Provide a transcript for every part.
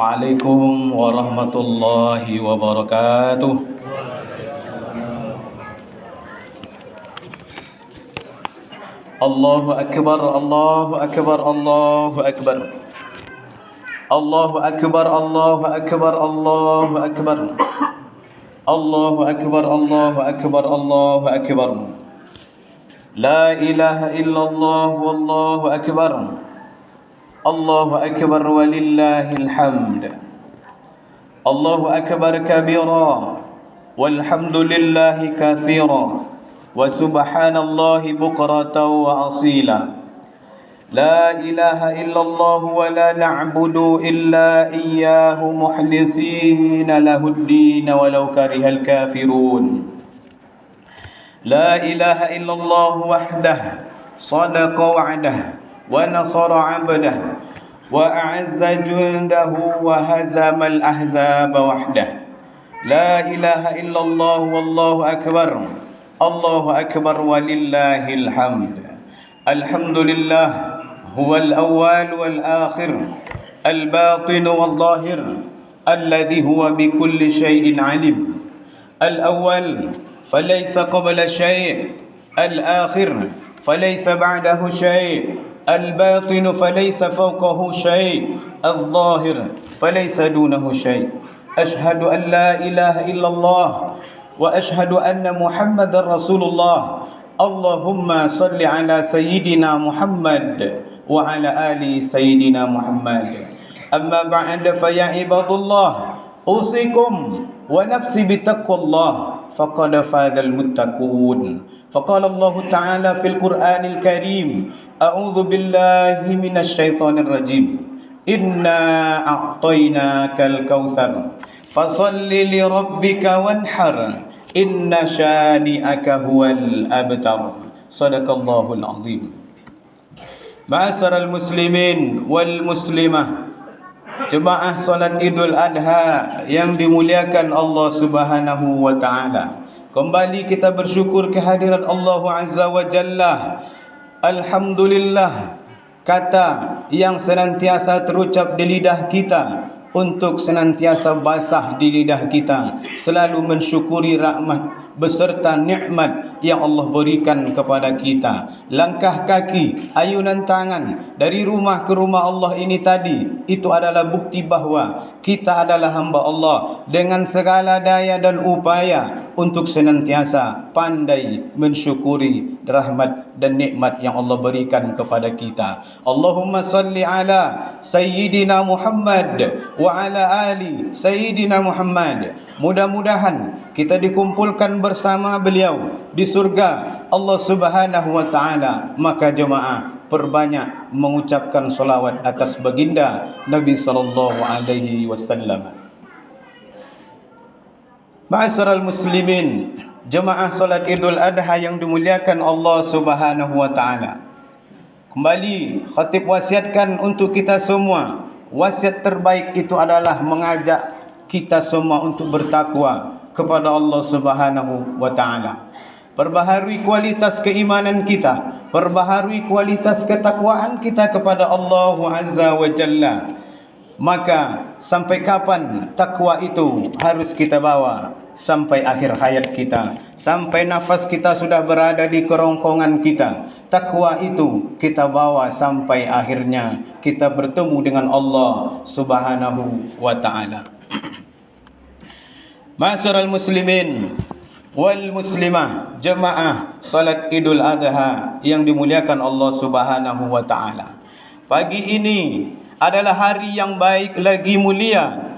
Assalamualaikum warahmatullahi wabarakatuh. Allahu akbar, Allahu akbar, Allahu akbar. Allahu akbar, Allahu akbar, Allahu akbar. Allahu akbar, Allahu akbar, Allahu akbar. La ilaha illallah wallahu akbar. Allahu akbar walillahil hamd. Allahu akbar kabira walhamdulillahi katsira wa subhanallahi bukratan wa asila. La ilaha illallah wa la na'budu illa iyyahu mukhlisina lahuddin walau karihal kafirun. La ilaha illallah wahdah sadaqa wa'dah wa nasara 'abdah wa a'azza jundahu wa hazamal ahzaba wahdah. La ilaha illallah wallahu akbar. Allahu akbar walillahil hamd. Alhamdulillah huwal awwal wal akhir al batin wal zahir alladhi huwa bikulli shay'in alim. Al awwal falaysa qabla shay', al akhir falaysa ba'dahu shay', الباطن فليس فوقه شيء، الظاهر فليس دونه شيء. أشهد أن لا إله إلا الله وأشهد أن محمد رسول الله. اللهم صل على سيدنا محمد وعلى آل سيدنا محمد. أما بعد فيا عباد الله أوصيكم ونفسي بتقوى الله فقد فاز المتقون. فقال الله تعالى في القرآن الكريم: أعوذ بالله من الشيطان الرجيم. إنا أعطيناك الكوثر فصل لربك وانحر إن شانئك هو الأبتر. صدق الله العظيم. معاشر المسلمين والمسلمة, jemaah salat Idul Adha yang dimuliakan Allah Subhanahu wa taala. Kembali kita bersyukur kehadiran Allah Azza wa Jalla. Alhamdulillah, kata yang senantiasa terucap di lidah kita untuk senantiasa basah di lidah kita, selalu mensyukuri rahmat beserta nikmat yang Allah berikan kepada kita. Langkah kaki, ayunan tangan dari rumah ke rumah Allah ini tadi, itu adalah bukti bahawa kita adalah hamba Allah dengan segala daya dan upaya untuk senantiasa pandai mensyukuri rahmat dan nikmat yang Allah berikan kepada kita. Allahumma salli ala Sayyidina Muhammad wa ala ali Sayyidina Muhammad. Mudah-mudahan kita dikumpulkan bersama beliau di surga Allah Subhanahu wa taala. Maka jemaah, perbanyak mengucapkan salawat atas baginda Nabi sallallahu alaihi wasallam. Ma'asyiral muslimin, jemaah salat Idul Adha yang dimuliakan Allah Subhanahu wa taala. Kembali khatib wasiatkan untuk kita semua, wasiat terbaik itu adalah mengajak kita semua untuk bertakwa kepada Allah Subhanahu wa taala. Perbaharui kualitas keimanan kita, perbaharui kualitas ketakwaan kita kepada Allah Azza wa Jalla. Maka sampai kapan takwa itu harus kita bawa? Sampai akhir hayat kita, sampai nafas kita sudah berada di kerongkongan kita. Takwa itu kita bawa sampai akhirnya kita bertemu dengan Allah Subhanahu wa taala. Ma'asyiral muslimin wal muslimah, jemaah salat Idul Adha yang dimuliakan Allah Subhanahu wa taala. Pagi ini adalah hari yang baik lagi mulia.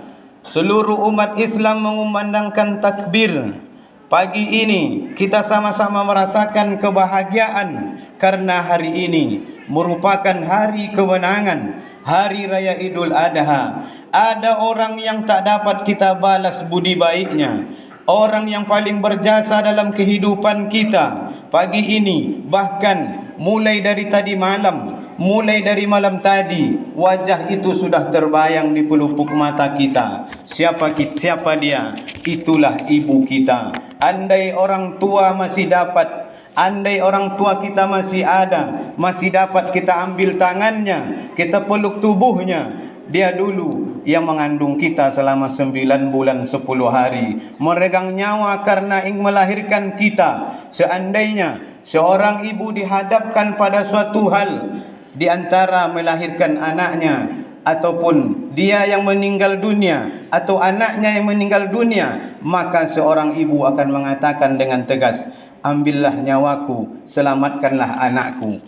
Seluruh umat Islam mengumandangkan takbir. Pagi ini kita sama-sama merasakan kebahagiaan karena hari ini merupakan hari kemenangan, hari raya Idul Adha. Ada orang yang tak dapat kita balas budi baiknya, orang yang paling berjasa dalam kehidupan kita pagi ini, bahkan mulai dari tadi malam, mulai dari malam tadi, wajah itu sudah terbayang di pelupuk mata kita. Siapa dia? Itulah ibu kita. Andai orang tua masih dapat, andai orang tua kita masih ada, masih dapat kita ambil tangannya, kita peluk tubuhnya, dia dulu yang mengandung kita selama 9 bulan 10 hari, meregang nyawa karena ingin melahirkan kita. Seandainya seorang ibu dihadapkan pada suatu hal di antara melahirkan anaknya, ataupun dia yang meninggal dunia atau anaknya yang meninggal dunia, maka seorang ibu akan mengatakan dengan tegas, ambillah nyawaku, selamatkanlah anakku.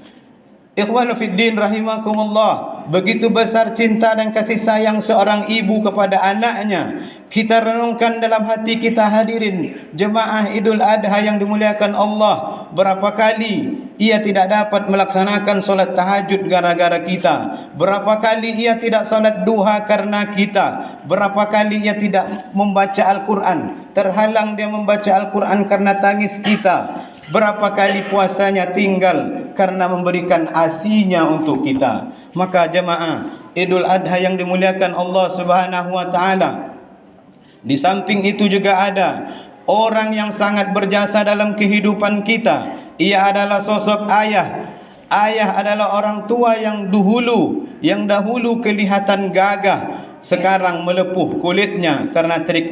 Ikhwanu fiddin rahimakumullah, begitu besar cinta dan kasih sayang seorang ibu kepada anaknya. Kita renungkan dalam hati kita, hadirin jemaah Idul Adha yang dimuliakan Allah. Berapa kali ia tidak dapat melaksanakan solat tahajud gara-gara kita. Berapa kali ia tidak solat duha karena kita. Berapa kali ia tidak membaca Al-Quran, terhalang dia membaca Al-Quran karena tangis kita. Berapa kali puasanya tinggal karena memberikan asinya untuk kita. Maka jemaah Idul Adha yang dimuliakan Allah Subhanahu wa taala, di samping itu juga ada orang yang sangat berjasa dalam kehidupan kita. Ia adalah sosok ayah. Ayah adalah orang tua yang dahulu kelihatan gagah, sekarang melepuh kulitnya karena terik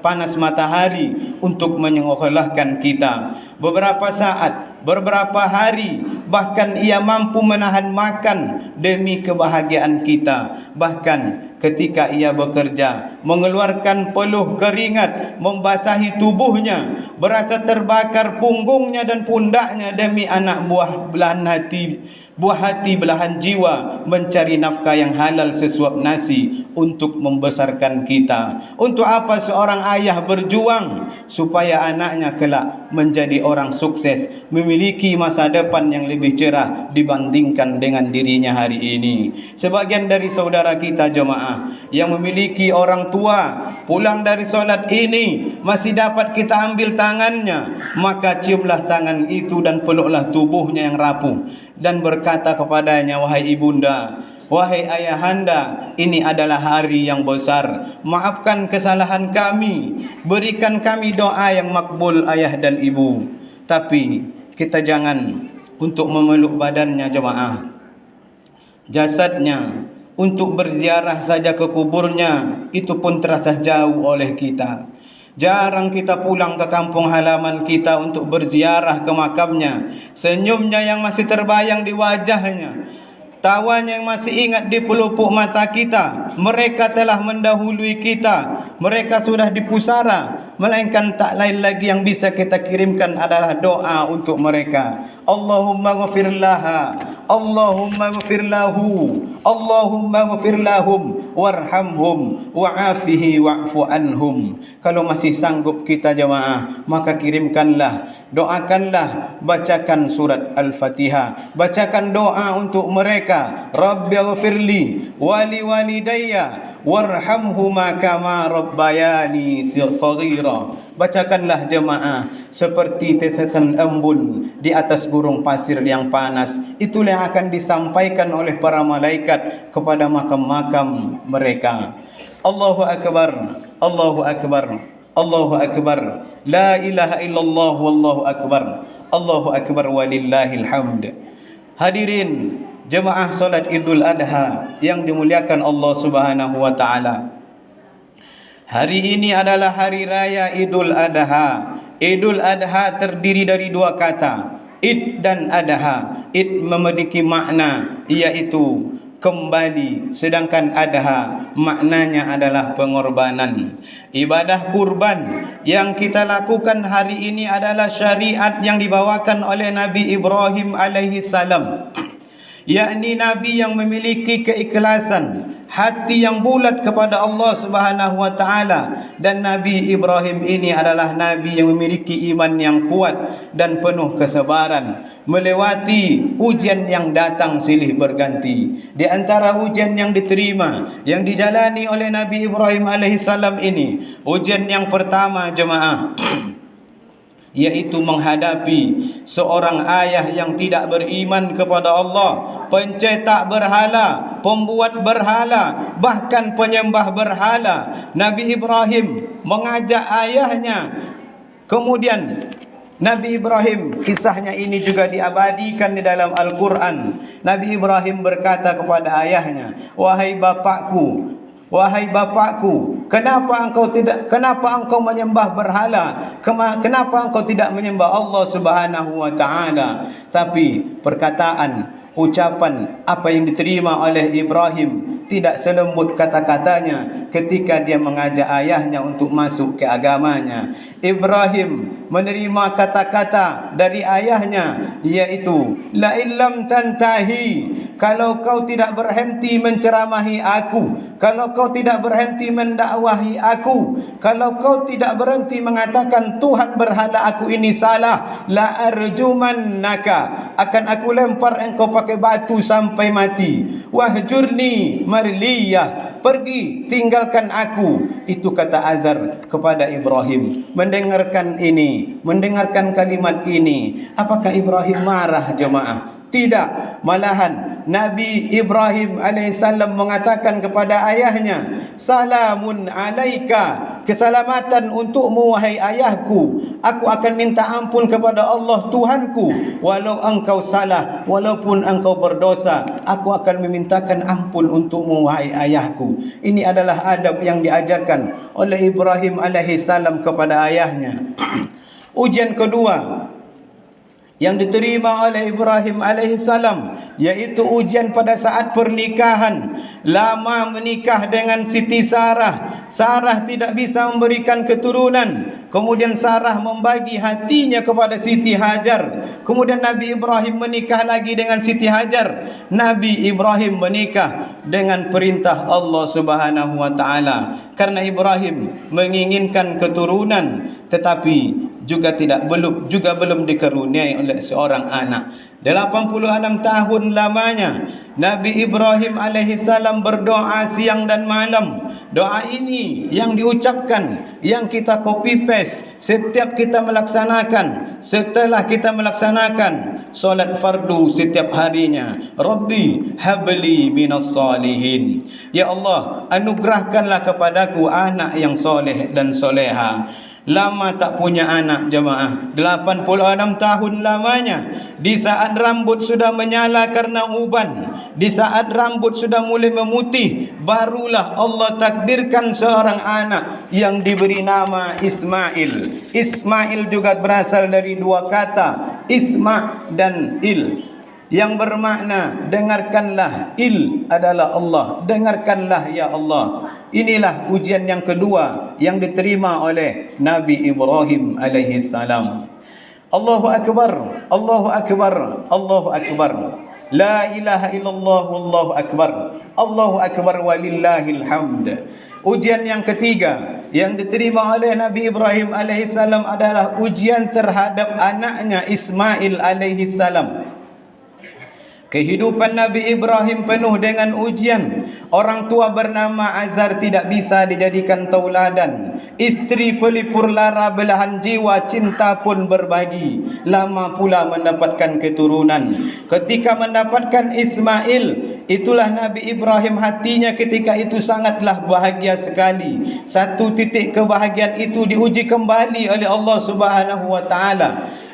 panas matahari untuk menyekolahkan kita. Beberapa saat, beberapa hari, bahkan ia mampu menahan makan demi kebahagiaan kita. Bahkan ketika ia bekerja, mengeluarkan peluh keringat, membasahi tubuhnya, berasa terbakar punggungnya dan pundaknya demi anak buah belahan hati, belahan jiwa, mencari nafkah yang halal sesuap nasi untuk membesarkan kita. Untuk apa seorang ayah berjuang? Supaya anaknya kelak menjadi orang sukses, memiliki masa depan yang lebih cerah dibandingkan dengan dirinya hari ini. Sebagian dari saudara kita jemaah yang memiliki orang tua, pulang dari solat ini masih dapat kita ambil tangannya, maka ciumlah tangan itu dan peluklah tubuhnya yang rapuh dan berkata kepadanya, wahai ibunda, wahai ayahanda, ini adalah hari yang besar. Maafkan kesalahan kami, berikan kami doa yang makbul ayah dan ibu. Tapi kita jangan untuk memeluk badannya jemaah, jasadnya, untuk berziarah saja ke kuburnya, itu pun terasa jauh oleh kita. Jarang kita pulang ke kampung halaman kita untuk berziarah ke makamnya. Senyumnya yang masih terbayang di wajahnya, tawanya yang masih ingat di pelupuk mata kita. Mereka telah mendahului kita, mereka sudah di pusara, melainkan tak lain lagi yang bisa kita kirimkan adalah doa untuk mereka. Allahumma ghafir laha, Allahumma ghafir lahu, Allahumma ghafir lahum, warhamhum, wa'afihi wa'fu anhum. Kalau masih sanggup kita jemaah, maka kirimkanlah, doakanlah, bacakan surat Al-Fatihah, bacakan doa untuk mereka. Rabbi ghafirli wali walidayya warhamhuma kama rabbayani saghira. Bacakanlah jemaah seperti tetesan embun di atas gurun pasir yang panas. Itulah yang akan disampaikan oleh para malaikat kepada makam-makam mereka. Allahu akbar, Allahu akbar, Allahu akbar, la ilaha illallah wallahu akbar, Allahu akbar walillahil hamd. Hadirin jemaah solat Idul Adha yang dimuliakan Allah Subhanahu wa taala, hari ini adalah hari raya Idul Adha. Idul Adha terdiri dari dua kata, Id dan Adha. Id memiliki makna yaitu kembali, sedangkan Adha maknanya adalah pengorbanan. Ibadah kurban yang kita lakukan hari ini adalah syariat yang dibawakan oleh Nabi Ibrahim alaihi salam, yakni Nabi yang memiliki keikhlasan, hati yang bulat kepada Allah Subhanahu wa taala. Dan Nabi Ibrahim ini adalah Nabi yang memiliki iman yang kuat dan penuh kesabaran, melewati ujian yang datang silih berganti. Di antara ujian yang diterima, yang dijalani oleh Nabi Ibrahim alaihissalam ini, ujian yang pertama jemaah yaitu menghadapi seorang ayah yang tidak beriman kepada Allah, pencetak berhala, pembuat berhala, bahkan penyembah berhala. Nabi Ibrahim mengajak ayahnya. Kemudian Nabi Ibrahim, kisahnya ini juga diabadikan di dalam Al-Quran. Nabi Ibrahim berkata kepada ayahnya, wahai bapakku, wahai bapakku, kenapa engkau menyembah berhala? Kenapa engkau tidak menyembah Allah Subhanahu wa taala? Tapi perkataan, ucapan apa yang diterima oleh Ibrahim tidak selembut kata-katanya ketika dia mengajak ayahnya untuk masuk ke agamanya. Ibrahim menerima kata-kata dari ayahnya, iaitu la illam tantahi, kalau kau tidak berhenti menceramahi aku, kalau kau tidak berhenti mendakwahi aku, kalau kau tidak berhenti mengatakan Tuhan berhala aku ini salah, la arjumannaka, akan aku lempar engkau pakai batu sampai mati. Wahjurni marliyah, pergi tinggalkan aku. Itu kata Azar kepada Ibrahim. Mendengarkan ini, mendengarkan kalimat ini, apakah Ibrahim marah jemaah? Tidak, malahan Nabi Ibrahim alaihissalam mengatakan kepada ayahnya, salamun alaika, keselamatan untukmu wahai ayahku. Aku akan minta ampun kepada Allah Tuhanku, walau engkau salah, walaupun engkau berdosa, aku akan memintakan ampun untukmu wahai ayahku. Ini adalah adab yang diajarkan oleh Ibrahim alaihissalam kepada ayahnya. Ujian kedua yang diterima oleh Ibrahim alaihissalam, yaitu ujian pada saat pernikahan. Lama menikah dengan Siti Sarah, Sarah tidak bisa memberikan keturunan. Kemudian Sarah membagi hatinya kepada Siti Hajar. Kemudian Nabi Ibrahim menikah lagi dengan Siti Hajar. Nabi Ibrahim menikah dengan perintah Allah Subhanahu wa taala, karena Ibrahim menginginkan keturunan, tetapi juga belum dikaruniai oleh seorang anak. 86 tahun lamanya Nabi Ibrahim alaihissalam berdoa siang dan malam. Doa ini yang diucapkan, yang kita copy paste setiap kita melaksanakan, setelah kita melaksanakan solat fardu setiap harinya. Rabbi habli minas salihin, ya Allah, anugerahkanlah kepadaku anak yang soleh dan soleha. Lama tak punya anak jemaah, 86 tahun lamanya. Di saat rambut sudah menyala karena uban, di saat rambut sudah mulai memutih, barulah Allah takdirkan seorang anak yang diberi nama Ismail. Ismail juga berasal dari dua kata, isma dan il, yang bermakna dengarkanlah. Il adalah Allah, dengarkanlah ya Allah. Inilah ujian yang kedua yang diterima oleh Nabi Ibrahim alaihi salam. Allahu akbar, Allahu akbar, Allahu akbar. La ilaha illallah wallahu akbar. Allahu akbar walillahil hamd. Ujian yang ketiga yang diterima oleh Nabi Ibrahim alaihi salam adalah ujian terhadap anaknya Ismail alaihi salam. Kehidupan Nabi Ibrahim penuh dengan ujian. Orang tua bernama Azar tidak bisa dijadikan tauladan. Isteri pelipur lara belahan jiwa, cinta pun berbagi. Lama pula mendapatkan keturunan. Ketika mendapatkan Ismail, itulah Nabi Ibrahim hatinya ketika itu sangatlah bahagia sekali. Satu titik kebahagiaan itu diuji kembali oleh Allah Subhanahu wa taala.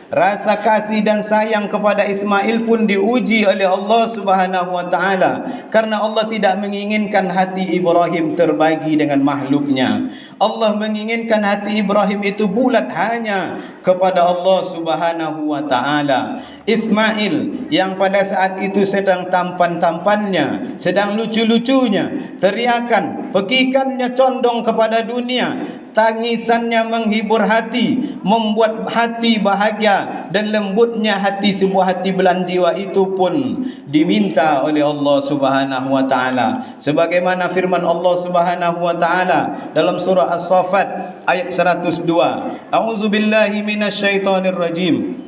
Rasa kasih dan sayang kepada Ismail pun diuji oleh Allah Subhanahu wa taala, karena Allah tidak menginginkan hati Ibrahim terbagi dengan makhluknya. Allah menginginkan hati Ibrahim itu bulat hanya kepada Allah Subhanahu wa taala. Ismail yang pada saat itu sedang tampan-tampannya, sedang lucu-lucunya, teriakan, pekikannya condong kepada dunia, tangisannya menghibur hati, membuat hati bahagia, dan lembutnya hati, sebuah hati belahan jiwa itu pun diminta oleh Allah Subhanahu wa taala. Sebagaimana firman Allah Subhanahu wa taala dalam surah As-Saffat ayat 102. A'udzubillahi minasyaitonir rajim.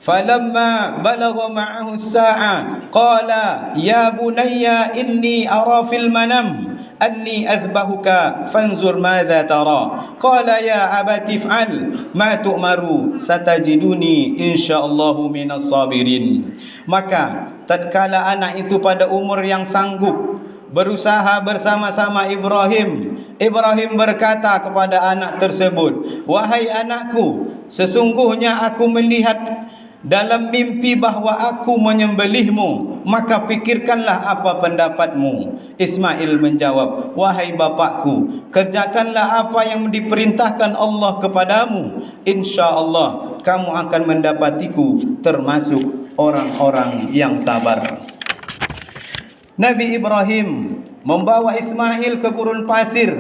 Falamma balagha ma'ahu as-sa'a qala ya bunayya inni ara fil manam anni azbahuka fanzur madza tara. Qala ya abati if'al ma tu'maru satajiduni insyaallahu minas sabirin. Maka tatkala anak itu pada umur yang sanggup berusaha bersama-sama Ibrahim, Ibrahim berkata kepada anak tersebut, wahai anakku, sesungguhnya aku melihat dalam mimpi bahawa aku menyembelihmu, maka pikirkanlah apa pendapatmu. Ismail menjawab, wahai bapakku, kerjakanlah apa yang diperintahkan Allah kepadamu. InsyaAllah kamu akan mendapatiku termasuk orang-orang yang sabar. Nabi Ibrahim membawa Ismail ke gurun pasir,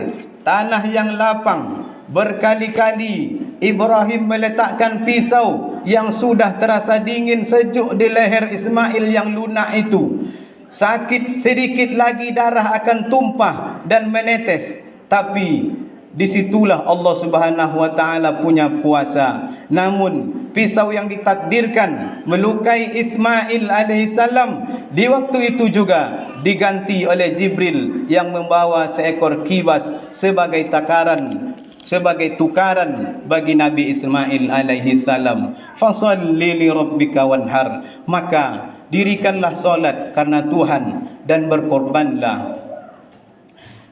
tanah yang lapang. Berkali-kali Ibrahim meletakkan pisau yang sudah terasa dingin sejuk di leher Ismail yang lunak itu. Sakit sedikit lagi darah akan tumpah dan menetes, tapi disitulah Allah Subhanahu wa taala punya kuasa. Namun pisau yang ditakdirkan melukai Ismail alaihissalam di waktu itu juga diganti oleh Jibril yang membawa seekor kibas sebagai tukaran bagi Nabi Ismail alaihi salam. Fasalli li rabbika wanhar, maka dirikanlah solat karena Tuhan dan berkorbanlah.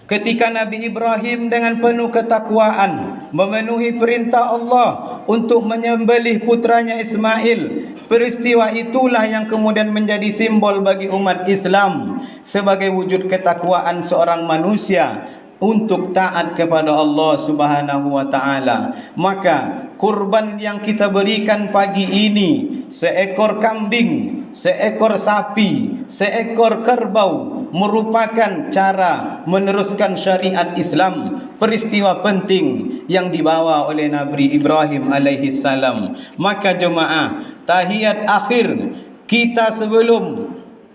Ketika Nabi Ibrahim dengan penuh ketakwaan memenuhi perintah Allah untuk menyembelih putranya Ismail, peristiwa itulah yang kemudian menjadi simbol bagi umat Islam sebagai wujud ketakwaan seorang manusia untuk taat kepada Allah Subhanahu wa taala. Maka kurban yang kita berikan pagi ini, seekor kambing, seekor sapi, seekor kerbau, merupakan cara meneruskan syariat Islam, peristiwa penting yang dibawa oleh Nabi Ibrahim alaihi salam. Maka jemaah, tahiyat akhir kita sebelum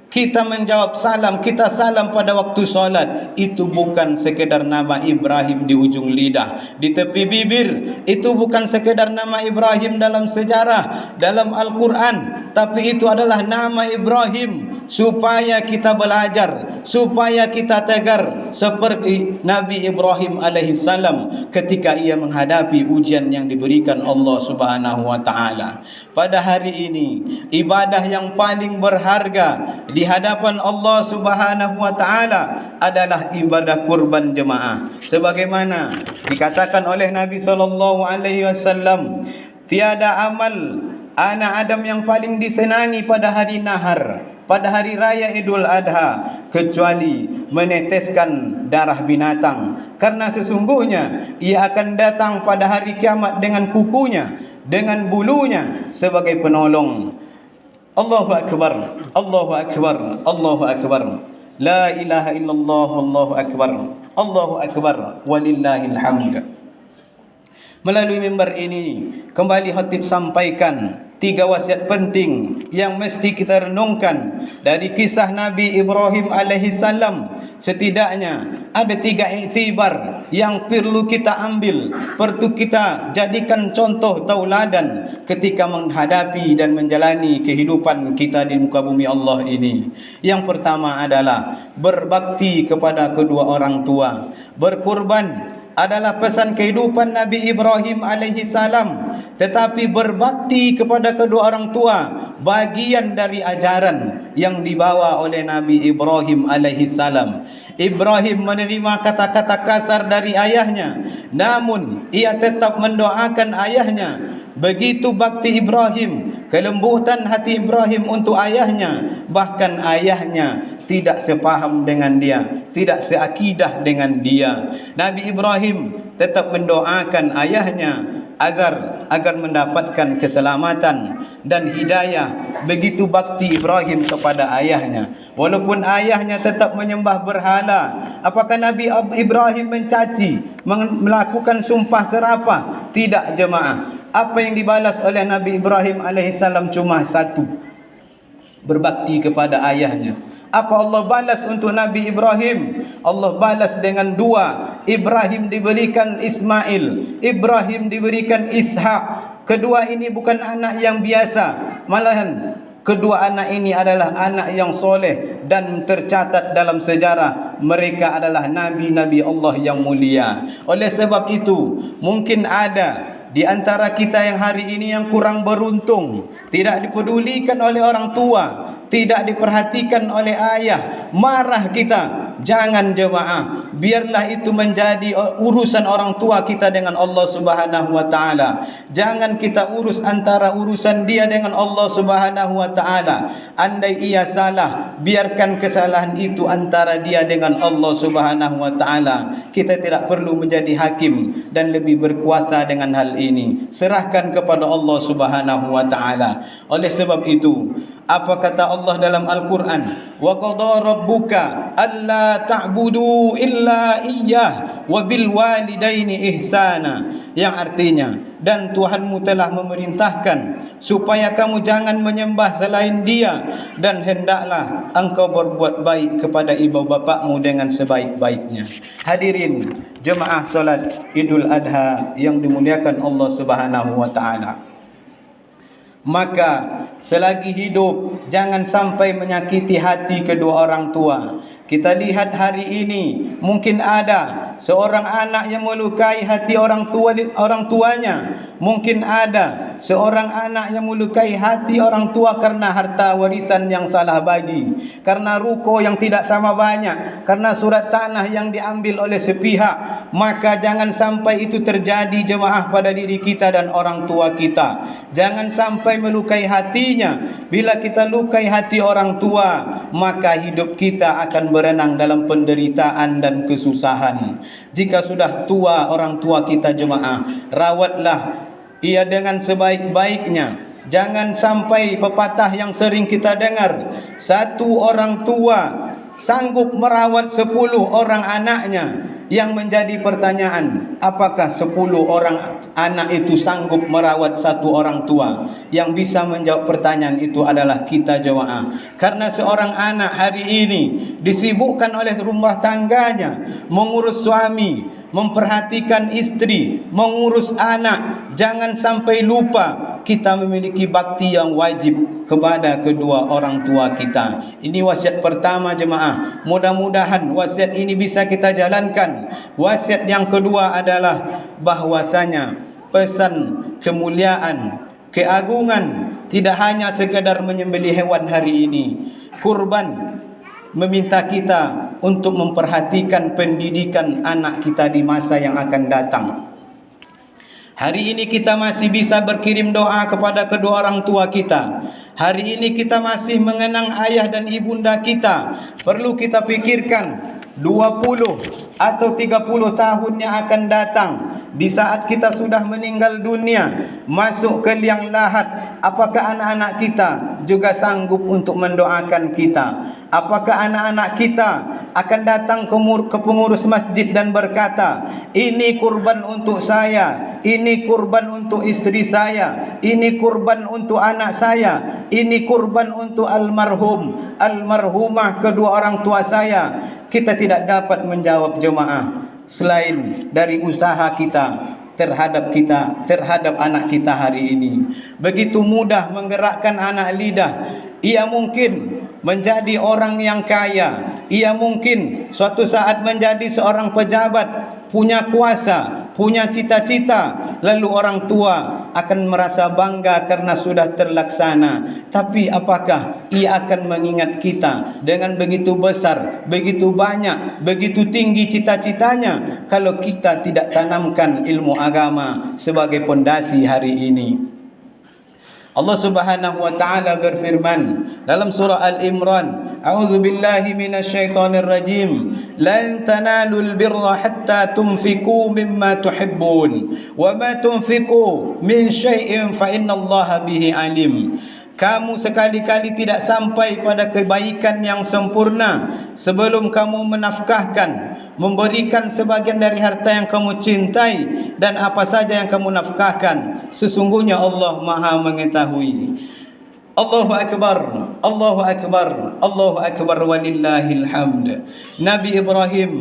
kita menjawab salam, kita salam pada waktu solat, itu bukan sekedar nama Ibrahim di ujung lidah, di tepi bibir. Itu bukan sekedar nama Ibrahim dalam sejarah, dalam Al-Quran, tapi itu adalah nama Ibrahim supaya kita belajar, supaya kita tegar seperti Nabi Ibrahim alaihissalam ketika ia menghadapi ujian yang diberikan Allah Subhanahu wa taala. Pada hari ini, ibadah yang paling berharga di hadapan Allah Subhanahu wa taala adalah ibadah kurban jemaah. Sebagaimana dikatakan oleh Nabi sallallahu alaihi wasallam, tiada amal anak Adam yang paling disenangi pada hari nahar, pada hari raya Idul Adha, kecuali meneteskan darah binatang, karena sesungguhnya ia akan datang pada hari kiamat dengan kukunya, dengan bulunya sebagai penolong. Allahu akbar, Allahu akbar, Allahu akbar. La ilaha illallah, Allahu akbar, Allahu akbar, walillahil hamd. Melalui mimbar ini kembali khatib sampaikan 3 wasiat penting yang mesti kita renungkan dari kisah Nabi Ibrahim alaihi salam. Setidaknya ada 3 iktibar yang perlu kita ambil, perlu kita jadikan contoh tauladan ketika menghadapi dan menjalani kehidupan kita di muka bumi Allah ini. Yang pertama adalah berbakti kepada kedua orang tua. Berkurban adalah pesan kehidupan Nabi Ibrahim alaihi salam, tetapi berbakti kepada kedua orang tua bagian dari ajaran yang dibawa oleh Nabi Ibrahim alaihi salam. Ibrahim menerima kata-kata kasar dari ayahnya, namun ia tetap mendoakan ayahnya. Begitu bakti Ibrahim, kelembutan hati Ibrahim untuk ayahnya, bahkan ayahnya tidak sepaham dengan dia, tidak seakidah dengan dia. Nabi Ibrahim tetap mendoakan ayahnya Azar agar mendapatkan keselamatan dan hidayah. Begitu bakti Ibrahim kepada ayahnya. Walaupun ayahnya tetap menyembah berhala, apakah Nabi Ibrahim mencaci, melakukan sumpah serapah? Tidak jemaah. Apa yang dibalas oleh Nabi Ibrahim alaihissalam cuma satu, berbakti kepada ayahnya. Apa Allah balas untuk Nabi Ibrahim? Allah balas dengan 2. Ibrahim diberikan Ismail, Ibrahim diberikan Ishak. Kedua ini bukan anak yang biasa, malahan kedua anak ini adalah anak yang soleh dan tercatat dalam sejarah mereka adalah nabi-nabi Allah yang mulia. Oleh sebab itu, mungkin ada di antara kita yang hari ini yang kurang beruntung, tidak dipedulikan oleh orang tua, tidak diperhatikan oleh ayah, marah kita. Jangan jemaah, biarlah itu menjadi urusan orang tua kita dengan Allah Subhanahu wa taala. Jangan kita urus antara urusan dia dengan Allah Subhanahu wa taala. Andai ia salah, biarkan kesalahan itu antara dia dengan Allah Subhanahu wa taala. Kita tidak perlu menjadi hakim dan lebih berkuasa dengan hal ini. Serahkan kepada Allah Subhanahu wa taala. Oleh sebab itu, apa kata Allah dalam Al-Quran? Wa qada rabbuka alla ta'budu illa iyyah wa bil walidaini ihsana, yang artinya, dan Tuhanmu telah memerintahkan supaya kamu jangan menyembah selain Dia, dan hendaklah engkau berbuat baik kepada ibu bapakmu dengan sebaik-baiknya. Hadirin jemaah solat Idul Adha yang dimuliakan Allah Subhanahu wa taala. Maka selagi hidup jangan sampai menyakiti hati kedua orang tua. Kita lihat hari ini mungkin ada seorang anak yang melukai hati orang tuanya. Mungkin ada seorang anak yang melukai hati orang tua karena harta warisan yang salah bagi, karena ruko yang tidak sama banyak, karena surat tanah yang diambil oleh sepihak. Maka jangan sampai itu terjadi jemaah pada diri kita dan orang tua kita. Jangan sampai melukai hatinya. Bila kita lukai hati orang tua, maka hidup kita akan berenang dalam penderitaan dan kesusahan. Jika sudah tua orang tua kita jemaah, rawatlah ia dengan sebaik-baiknya. Jangan sampai pepatah yang sering kita dengar, satu orang tua sanggup merawat 10 orang anaknya. Yang menjadi pertanyaan, apakah 10 orang anak itu sanggup merawat satu orang tua? Yang bisa menjawab pertanyaan itu adalah kita jemaah. Karena seorang anak hari ini disibukkan oleh rumah tangganya, mengurus suami, memperhatikan istri, mengurus anak. Jangan sampai lupa kita memiliki bakti yang wajib kepada kedua orang tua kita. Ini wasiat pertama jemaah. Mudah-mudahan wasiat ini bisa kita jalankan. Wasiat yang kedua adalah bahwasanya pesan kemuliaan, keagungan tidak hanya sekadar menyembelih hewan hari ini. Kurban meminta kita untuk memperhatikan pendidikan anak kita di masa yang akan datang. Hari ini kita masih bisa berkirim doa kepada kedua orang tua kita. Hari ini kita masih mengenang ayah dan ibunda kita. Perlu kita pikirkan 20 atau 30 tahun yang akan datang, di saat kita sudah meninggal dunia, masuk ke liang lahat, apakah anak-anak kita juga sanggup untuk mendoakan kita? Apakah anak-anak kita akan datang ke pengurus masjid dan berkata, ini kurban untuk saya, ini kurban untuk istri saya, ini kurban untuk anak saya, ini kurban untuk almarhum, almarhumah kedua orang tua saya? Kita tidak dapat menjawab jemaah selain dari usaha kita terhadap anak kita hari ini. Begitu mudah menggerakkan anak lidah. Ia mungkin menjadi orang yang kaya, ia mungkin suatu saat menjadi seorang pejabat, punya kuasa, punya cita-cita, lalu orang tua akan merasa bangga karena sudah terlaksana. Tapi apakah ia akan mengingat kita dengan begitu besar, begitu banyak, begitu tinggi cita-citanya kalau kita tidak tanamkan ilmu agama sebagai pondasi hari ini? Allah Subhanahu wa taala berfirman dalam surah Al-Imran, A'udzu billahi minasyaitonir rajim. Lan tanalul birra hatta tunfiqu mimma tuhibbun wa ma tunfiqu min syai'in fa innallaha bihi alim. Kamu sekali-kali tidak sampai pada kebaikan yang sempurna sebelum kamu menafkahkan, memberikan sebagian dari harta yang kamu cintai dan apa saja yang kamu nafkahkan. Sesungguhnya Allah Maha mengetahui. Allahu Akbar, Allahu Akbar, Allahu Akbar walillahil hamd. Nabi Ibrahim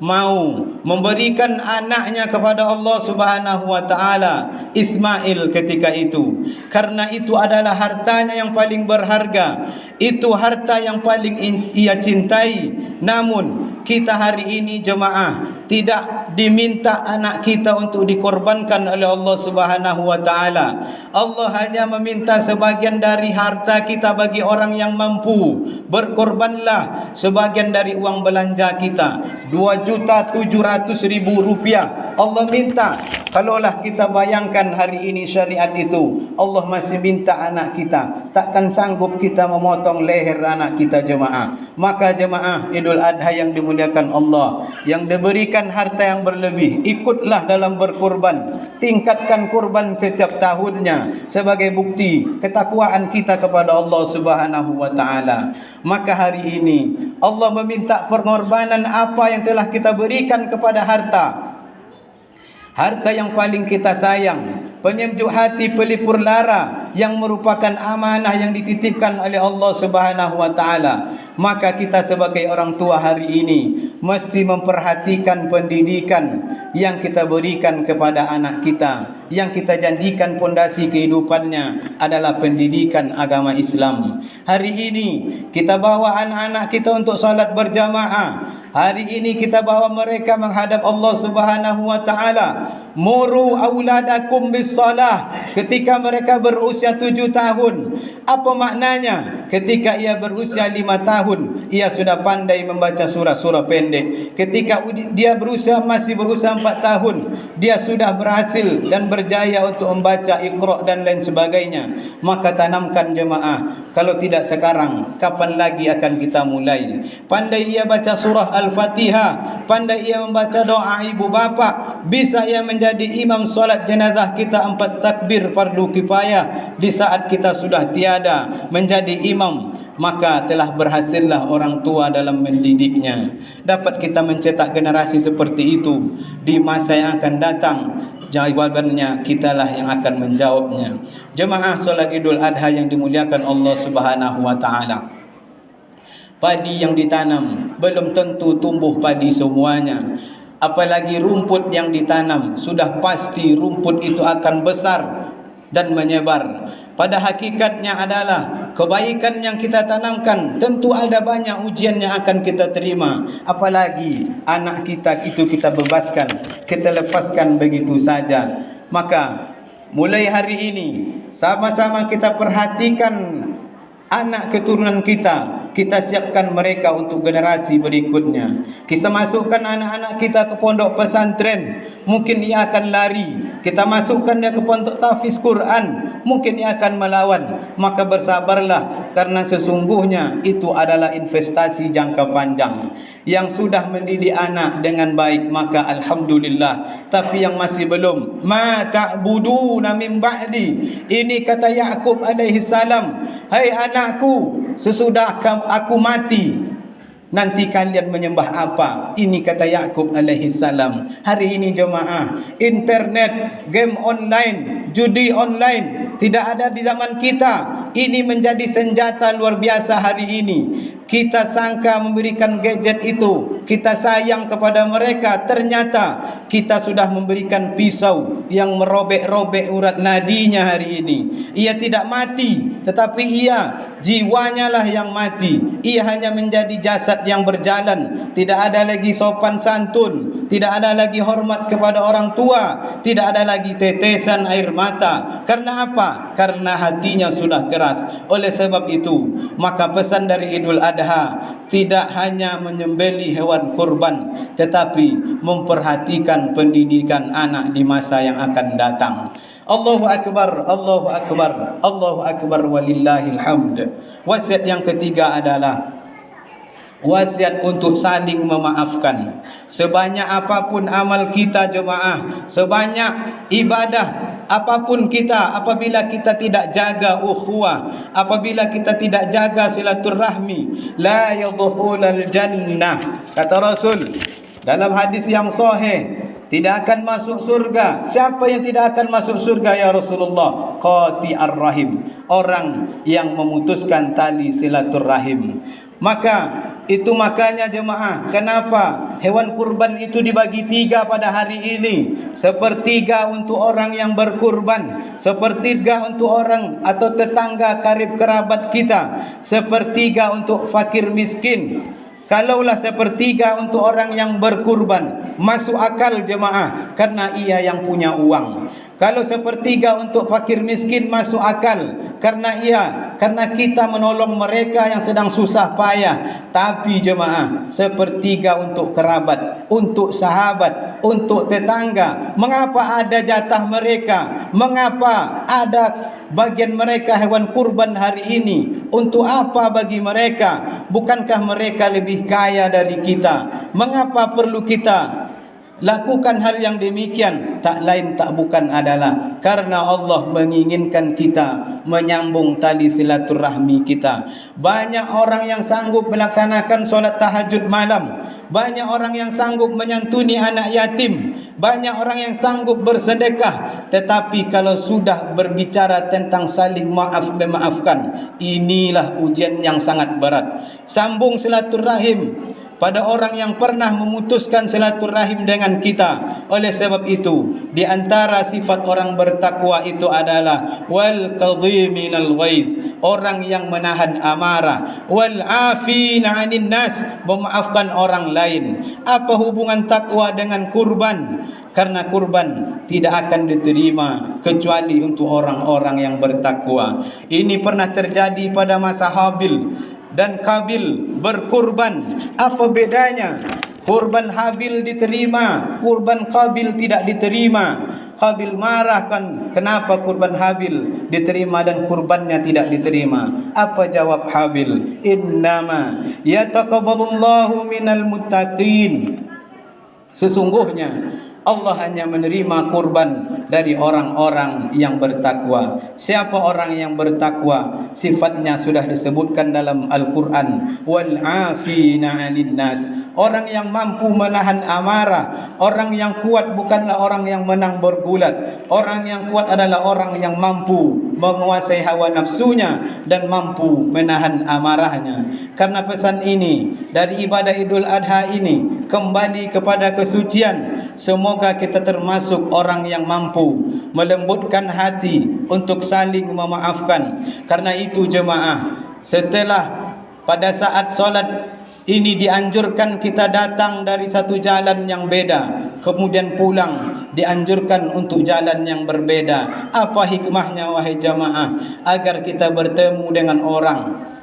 mau memberikan anaknya kepada Allah Subhanahu wa taala, Ismail, ketika itu. Karena itu adalah hartanya yang paling berharga. Itu harta yang paling ia cintai. Namun kita hari ini jemaah tidak diminta anak kita untuk dikorbankan oleh Allah Subhanahu wa taala. Allah hanya meminta sebagian dari harta kita bagi orang yang mampu. Berkorbanlah sebagian dari uang belanja kita, 2.700.000 rupiah. Allah minta. Kalaulah kita bayangkan hari ini syariat itu, Allah masih minta anak kita, takkan sanggup kita memotong leher anak kita jemaah. Maka jemaah Idul Adha yang dimuliakan Allah, yang diberikan harta yang berlebih, ikutlah dalam berkorban. Tingkatkan kurban setiap tahunnya sebagai bukti ketakwaan kita kepada Allah Subhanahu wa taala. Maka hari ini Allah meminta pengorbanan apa yang telah kita berikan kepada harta. Harta yang paling kita sayang, penyemjuk hati, pelipur lara, yang merupakan amanah yang dititipkan oleh Allah Subhanahu wa taala. Maka kita sebagai orang tua hari ini mesti memperhatikan pendidikan yang kita berikan kepada anak kita. Yang kita janjikan pondasi kehidupannya adalah pendidikan agama Islam. Hari ini kita bawa anak-anak kita untuk salat berjamaah. Hari ini kita bawa mereka menghadap Allah Subhanahu wa taala. Muru auladakum bis-salah ketika mereka berusia 7 tahun. Apa maknanya? Ketika ia berusia 5 tahun, ia sudah pandai membaca surah-surah pendek. Ketika dia masih berusia 4 tahun, dia sudah berhasil dan berjaya untuk membaca Iqra dan lain sebagainya. Maka tanamkan jemaah, kalau tidak sekarang, kapan lagi akan kita mulai? Pandai ia baca surah Al-Fatihah, pandai ia membaca doa ibu bapa, bisa ia menjadi imam solat jenazah kita 4 takbir fardu kifayah di saat kita sudah tiada menjadi imam. Maka telah berhasillah orang tua dalam mendidiknya. Dapat kita mencetak generasi seperti itu di masa yang akan datang. Jawabannya kitalah yang akan menjawabnya. Jemaah solat Idul Adha yang dimuliakan Allah Subhanahu wa taala. Padi yang ditanam belum tentu tumbuh padi semuanya. Apalagi rumput yang ditanam, sudah pasti rumput itu akan besar dan menyebar. Pada hakikatnya adalah kebaikan yang kita tanamkan tentu ada banyak ujian yang akan kita terima. Apalagi anak kita itu kita bebaskan, kita lepaskan begitu saja. Maka mulai hari ini sama-sama kita perhatikan anak keturunan kita. Kita siapkan mereka untuk generasi berikutnya. Kita masukkan anak-anak kita ke pondok pesantren, mungkin ia akan lari. Kita masukkan dia ke pondok tahfiz Quran, mungkin ia akan melawan. Maka bersabarlah, karena sesungguhnya itu adalah investasi jangka panjang. Yang sudah mendidik anak dengan baik, maka alhamdulillah. Tapi yang masih belum, ma ta'buduna min ba'di. Ini kata Yakub alaihi salam, hai anakku, sesudah aku mati, nanti kalian menyembah apa? Ini kata Yakub alaihi salam. Hari ini jemaah, internet, game online, judi online tidak ada di zaman kita. Ini menjadi senjata luar biasa hari ini. Kita sangka memberikan gadget itu, kita sayang kepada mereka, ternyata kita sudah memberikan pisau yang merobek-robek urat nadinya hari ini. Ia tidak mati, tetapi jiwanya lah yang mati. Ia hanya menjadi jasad yang berjalan. Tidak ada lagi sopan santun, tidak ada lagi hormat kepada orang tua, tidak ada lagi tetesan air mata. Karena apa? Karena hatinya sudah keras. Oleh sebab itu, maka pesan dari Idul Adha tidak hanya menyembelih hewan kurban, tetapi memperhatikan pendidikan anak di masa yang akan datang. Allahu Akbar, Allahu Akbar, Allahu Akbar walillahil hamd. Wasiat yang ketiga adalah wasiat untuk saling memaafkan. Sebanyak apapun amal kita jemaah, sebanyak ibadah apapun kita, apabila kita tidak jaga ukhuwah, apabila kita tidak jaga silaturahmi, la yadkhulul jannah. Kata Rasul dalam hadis yang sahih, tidak akan masuk surga. Siapa yang tidak akan masuk surga ya Rasulullah? Qati'ar rahim, orang yang memutuskan tali silaturahim. Makanya jemaah, kenapa hewan kurban itu dibagi 3 pada hari ini? Sepertiga untuk orang yang berkurban, sepertiga untuk orang atau tetangga karib kerabat kita, sepertiga untuk fakir miskin. Kalaulah sepertiga untuk orang yang berkurban, masuk akal jemaah, karena ia yang punya uang. Kalau sepertiga untuk fakir miskin masuk akal, karena kita menolong mereka yang sedang susah payah. Tapi jemaah, sepertiga untuk kerabat, untuk sahabat, untuk tetangga. Mengapa ada jatah mereka? Mengapa ada bagian mereka hewan kurban hari ini? Untuk apa bagi mereka? Bukankah mereka lebih kaya dari kita? Mengapa perlu kita lakukan hal yang demikian? Tak lain tak bukan adalah karena Allah menginginkan kita menyambung tali silaturahmi kita. Banyak orang yang sanggup melaksanakan solat tahajud malam, banyak orang yang sanggup menyantuni anak yatim, banyak orang yang sanggup bersedekah. Tetapi kalau sudah berbicara tentang saling maaf memaafkan, inilah ujian yang sangat berat. Sambung silaturahim pada orang yang pernah memutuskan silaturahim dengan kita. Oleh sebab itu, di antara sifat orang bertakwa itu adalah wal kadhiminal ghaiz, orang yang menahan amarah, wal afina 'anil nas, memaafkan orang lain. Apa hubungan takwa dengan kurban? Karena kurban tidak akan diterima kecuali untuk orang-orang yang bertakwa. Ini pernah terjadi pada masa Habil dan Kabil berkurban. Apa bedanya? Kurban Habil diterima, kurban Kabil tidak diterima. Kabil marah kan, kenapa kurban Habil diterima dan kurbannya tidak diterima? Apa jawab Habil? Innama yataqabbalullahu minal muttaqin. Sesungguhnya Allah hanya menerima kurban dari orang-orang yang bertakwa. Siapa orang yang bertakwa? Sifatnya sudah disebutkan dalam Al-Quran. Wal afina 'anil nas, orang yang mampu menahan amarah. Orang yang kuat bukanlah orang yang menang bergulat. Orang yang kuat adalah orang yang mampu menguasai hawa nafsunya dan mampu menahan amarahnya. Karena pesan ini dari ibadah Idul Adha ini kembali kepada kesucian. Semoga kita termasuk orang yang mampu melembutkan hati untuk saling memaafkan. Karena itu jemaah, setelah pada saat solat ini dianjurkan kita datang dari satu jalan yang beda, kemudian pulang dianjurkan untuk jalan yang berbeda. Apa hikmahnya wahai jemaah? Agar kita bertemu dengan orang,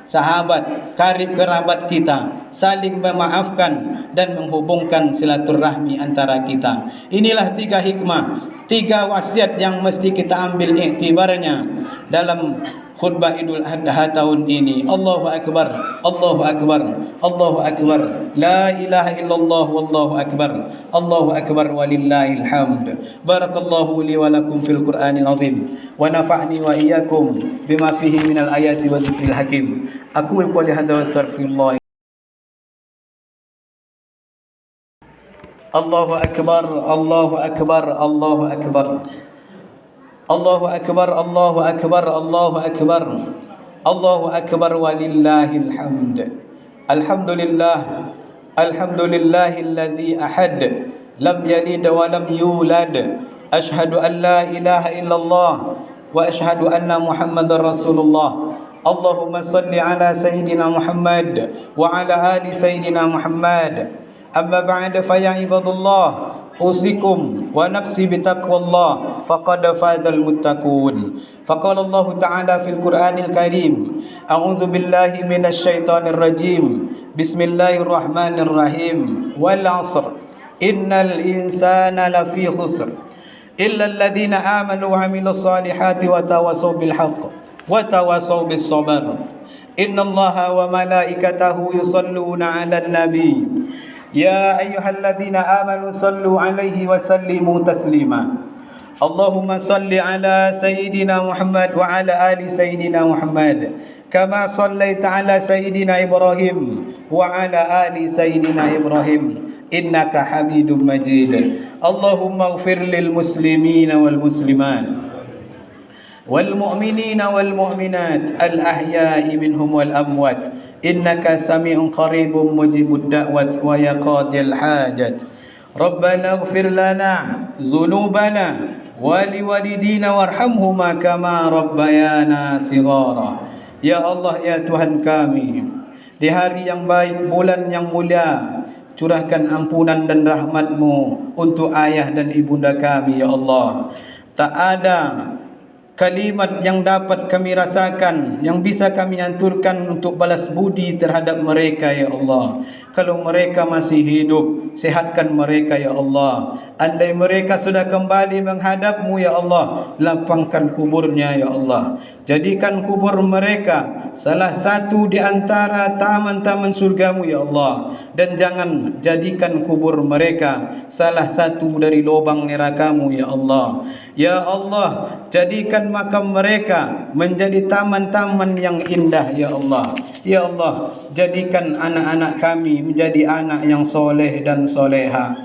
sahabat, karib kerabat kita, saling memaafkan dan menghubungkan silaturahmi antara kita. Inilah 3 hikmah, 3 wasiat yang mesti kita ambil iktibarnya dalam khutbah Idul Adha tahun ini. Allahu Akbar, Allahu Akbar, Allahu Akbar, la ilaha illallah, wallahu akbar, Allahu Akbar walillahil hamd. Barakallahu li wa lakum fil Qur'anil azim wa nafa'ni wa iyyakum bima fihi minal ayati wa dzikril hakim. Aqul qouli hadza wa astaghfirullah. Allahu Akbar, Allahu Akbar, Allahu Akbar, Allahu Akbar, Allahu Akbar, Allahu Akbar, Allahu Akbar walillahil hamd. Alhamdulillah, alhamdulillahilladzi ahad, lam yalid wa lam yulad. Ashhadu an la ilaha illallah wa ashhadu anna Muhammadar Rasulullah. Allahumma salli ala Sayyidina Muhammad wa ala ali Sayyidina Muhammad. Amma ba'da fa ya ibadallah, usikum wa nafsi bitaqwallah faqad fazal muttaqun. Faqala Allah Ta'ala fil Qur'anil Karim, a'udzu billahi minasy syaithanir rajim. Bismillahirrahmanirrahim. Wal 'asr, innal insana lafi khusr illa alladhina amanu wa 'amilus solihati wa tawassaw bil haqq wa tawassaw bis sabr. Innallaha wa malaikatahu yusalluna 'alan nabi. Ya ayyuhalladzina amanu sallu 'alaihi wa sallimu taslima. Allahumma salli ala Sayyidina Muhammad wa ala ali Sayyidina Muhammad kama sallaita ala Sayyidina Ibrahim wa ala ali Sayyidina Ibrahim innaka Hamidum Majid. Allahumma ighfir lil muslimina wal muslimat والمؤمنين والمؤمنات الأحياء منهم والأموات إنك سميع قريب مجيب الدعوة ويقاضي الحاجة. ربنا اغفر لنا ذنوبنا ولوالدينا وارحمهما كما ربيانا صغارا. Ya Allah, ya Tuhan kami, di hari yang baik, bulan yang mulia, curahkan ampunan dan rahmat-Mu untuk ayah dan ibunda kami ya Allah. Tak ada kalimat yang dapat kami rasakan, yang bisa kami aturkan untuk balas budi terhadap mereka ya Allah. Kalau mereka masih hidup, sehatkan mereka ya Allah. Andai mereka sudah kembali menghadap-Mu ya Allah, lapangkan kuburnya ya Allah. Jadikan kubur mereka salah satu di antara taman-taman surga-Mu ya Allah. Dan jangan jadikan kubur mereka salah satu dari lubang neraka-Mu ya Allah. Ya Allah, jadikan makam mereka menjadi taman-taman yang indah ya Allah. Ya Allah, jadikan anak-anak kami menjadi anak yang soleh dan soleha.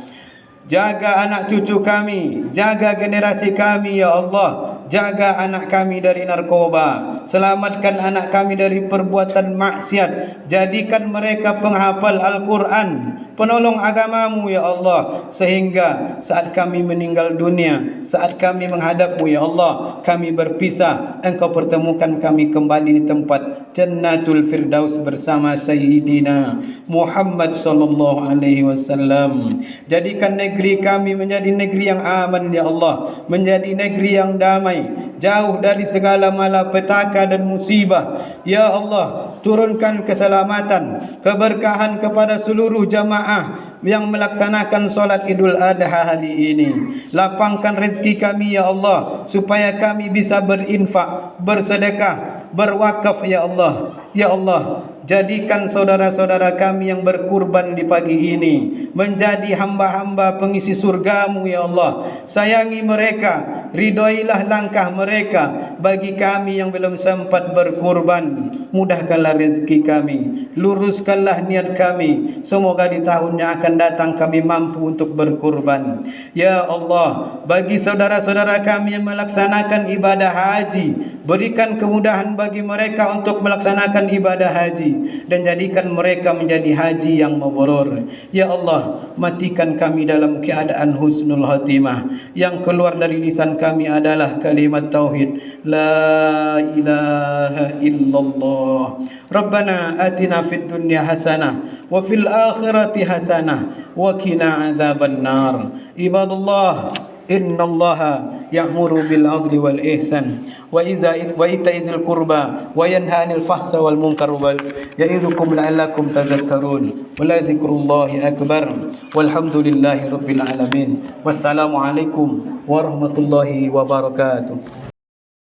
Jaga anak cucu kami, jaga generasi kami ya Allah. Jaga anak kami dari narkoba, selamatkan anak kami dari perbuatan maksiat. Jadikan mereka penghafal Al-Quran, penolong agama-Mu ya Allah, sehingga saat kami meninggal dunia, saat kami menghadap-Mu ya Allah, kami berpisah, Engkau pertemukan kami kembali di tempat Jannatul Firdaus bersama Sayyidina Muhammad sallallahu alaihi wasallam. Jadikan negeri kami menjadi negeri yang aman ya Allah, menjadi negeri yang damai, jauh dari segala malapetaka dan musibah. Ya Allah, turunkan keselamatan, keberkahan kepada seluruh jamaah yang melaksanakan solat Idul Adha hari ini. Lapangkan rezeki kami ya Allah, supaya kami bisa berinfak, bersedekah, berwakaf ya Allah. Ya Allah, jadikan saudara-saudara kami yang berkurban di pagi ini menjadi hamba-hamba pengisi surga-Mu ya Allah. Sayangi mereka, ridhoilah langkah mereka. Bagi kami yang belum sempat berkurban, mudahkanlah rezeki kami, luruskanlah niat kami. Semoga di tahun yang akan datang kami mampu untuk berkurban. Ya Allah, bagi saudara-saudara kami yang melaksanakan ibadah haji, berikan kemudahan bagi mereka untuk melaksanakan ibadah haji, dan jadikan mereka menjadi haji yang mabrur. Ya Allah, matikan kami dalam keadaan husnul khatimah. Yang keluar dari lisan kami adalah kalimat tauhid, la ilaha illallah. Rabbana atina fid dunya hasanah wa fil akhirati hasanah wa qina azabannar. Ibadallah, innallaha ya'muru bil 'adli wal ihsan wa ita'izil qurba wa yanha 'anil fahsai wal munkar wal ya'idzukum la'allakum tadhakkarun. Wa la dzikrullahi akbar. Walhamdulillahi rabbil alamin. Wassalamu alaikum warahmatullahi wabarakatuh.